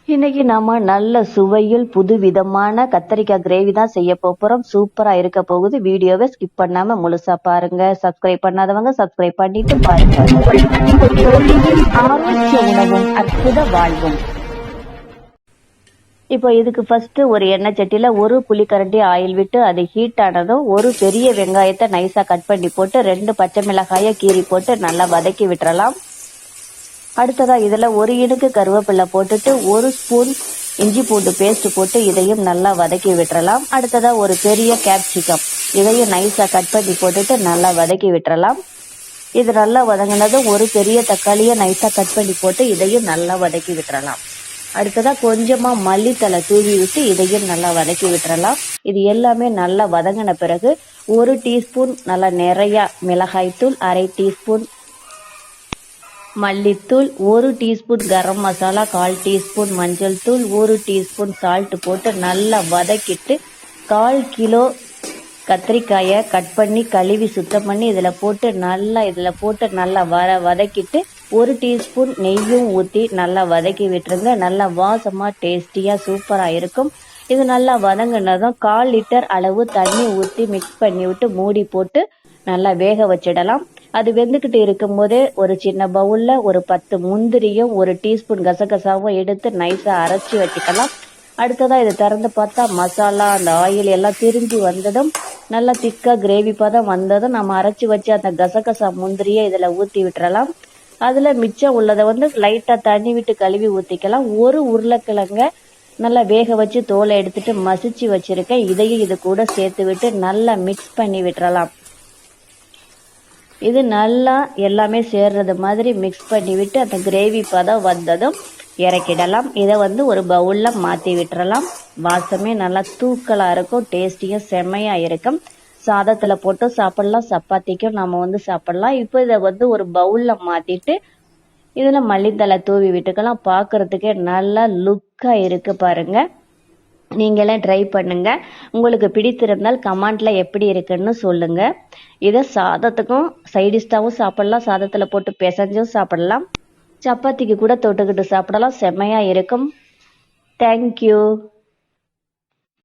இன்னைக்கு நாம நல்ல சுவையில் புது விதமான கத்தரிக்காய் கிரேவி தான் செய்ய போறோம். சூப்பரா இருக்க போகுது. வீடியோவை ஸ்கிப் பண்ணாம முழுசா பாருங்க. சப்ஸ்கிரைப் பண்ணாதவங்க சப்ஸ்கிரைப் பண்ணிட்டு பாருங்க. ஆரோக்கிய உணவும் அற்புத வாழ்வும். இப்போ இதுக்கு ஃபர்ஸ்ட் ஒரு எண்ணெய் சட்டியில ஒரு புளிக்கரண்டி ஆயில் விட்டு அது ஹீட் ஆனதும் ஒரு பெரிய வெங்காயத்தை நைஸா கட் பண்ணி போட்டு 2 பச்சை மிளகாயை கீறி போட்டு நல்லா வதக்கி விட்டுறலாம். அடுத்ததா இதுல ஒரு இனுக்கு கருவேப்பிலை போட்டுட்டு 1 ஸ்பூன் இஞ்சி பூண்டு பேஸ்ட் போட்டு இதையும் நல்லா வதக்கி விட்டுறலாம். அடுத்ததா ஒரு பெரிய கேப்சிகம் இதையும் நைஸா கட் பண்ணி போட்டுட்டு நல்லா வதக்கி விட்டுறலாம். இது நல்லா வதங்கினதும் ஒரு பெரிய தக்காளியை நைஸா கட் பண்ணி போட்டு இதையும் நல்லா வதக்கி விட்டுறலாம். அடுத்ததா கொஞ்சமா மல்லித்தலை தூவி விட்டு இதையும் நல்லா வதக்கி விட்டுறலாம். இது எல்லாமே நல்லா வதங்கின பிறகு 1 டீஸ்பூன் நல்லா நிறைய மிளகாய்த்தூள், 1/2 டீஸ்பூன் மல்லித்தூள், 1 டீஸ்பூன் கரம் மசாலா, 1/4 டீஸ்பூன் மஞ்சள் தூள், 1 டீஸ்பூன் சால்ட் போட்டு நல்லா வதக்கிட்டு 1/4 கிலோ கத்திரிக்காயை கட் பண்ணி கழுவி சுத்தம் பண்ணி இதில் போட்டு நல்லா வதக்கிட்டு 1 டீஸ்பூன் நெய்யும் ஊற்றி நல்லா வதக்கி விட்டுருங்க. நல்லா வாசமாக டேஸ்டியாக சூப்பராக இருக்கும். இது நல்லா வதங்கினதும் 1/4 லிட்டர் அளவு தண்ணி ஊற்றி மிக்ஸ் பண்ணி விட்டு மூடி போட்டு நல்லா வேக வச்சிடலாம். அது வெந்துக்கிட்டு இருக்கும் போதே ஒரு சின்ன பவுலில் ஒரு 10 முந்திரியும் 1 டீஸ்பூன் கசகசாவும் எடுத்து நைஸாக அரைச்சி வச்சுக்கலாம். அடுத்ததாக இதை திறந்து பார்த்தா மசாலா அந்த ஆயில் எல்லாம் திரிஞ்சு வந்ததும் நல்லா திக்காக கிரேவி பதம் வந்ததும் நம்ம அரைச்சி வச்சு அந்த கசகசா முந்திரியை இதில் ஊற்றி விட்டுறலாம். அதில் மிச்சம் உள்ளதை லைட்டாக தண்ணி விட்டு கழுவி ஊற்றிக்கலாம். ஒரு உருளைக்கிழங்க நல்லா வேக வச்சு தோலை எடுத்துட்டு மசிச்சு வச்சுருக்கேன். இதையும் இது கூட சேர்த்து விட்டு நல்லா மிக்ஸ் பண்ணி விட்டுறலாம். இது நல்லா எல்லாமே சேர்றது மாதிரி மிக்ஸ் பண்ணி விட்டு அந்த கிரேவி பதம் வந்ததும் இறக்கிடலாம். இதை ஒரு பவுலில் மாற்றி விட்டுறலாம். வாசமே நல்லா தூக்கலாக இருக்கும். டேஸ்டியும் செம்மையாக இருக்கும். சாதத்தில் போட்டு சாப்பிடலாம், சப்பாத்திக்கும் நம்ம சாப்பிடலாம். இப்போ இதை ஒரு பவுலில் மாற்றிட்டு இதில் மல்லித்தலை தூவி விட்டுக்கலாம். பார்க்குறதுக்கே நல்லா லுக்காக இருக்குது பாருங்கள். நீங்களே ட்ரை பண்ணுங்க. உங்களுக்கு பிடித்திருந்தால் கமெண்ட்ல எப்படி இருக்குன்னு சொல்லுங்க. இதை சாதத்துக்கும் சைடிஷ்டாவும் சாப்பிடலாம், சாதத்தில் போட்டு பிசைஞ்சும் சாப்பிடலாம், சப்பாத்திக்கு கூட தொட்டுக்கிட்டு சாப்பிடலாம். செம்மையா இருக்கும். தேங்க்யூ.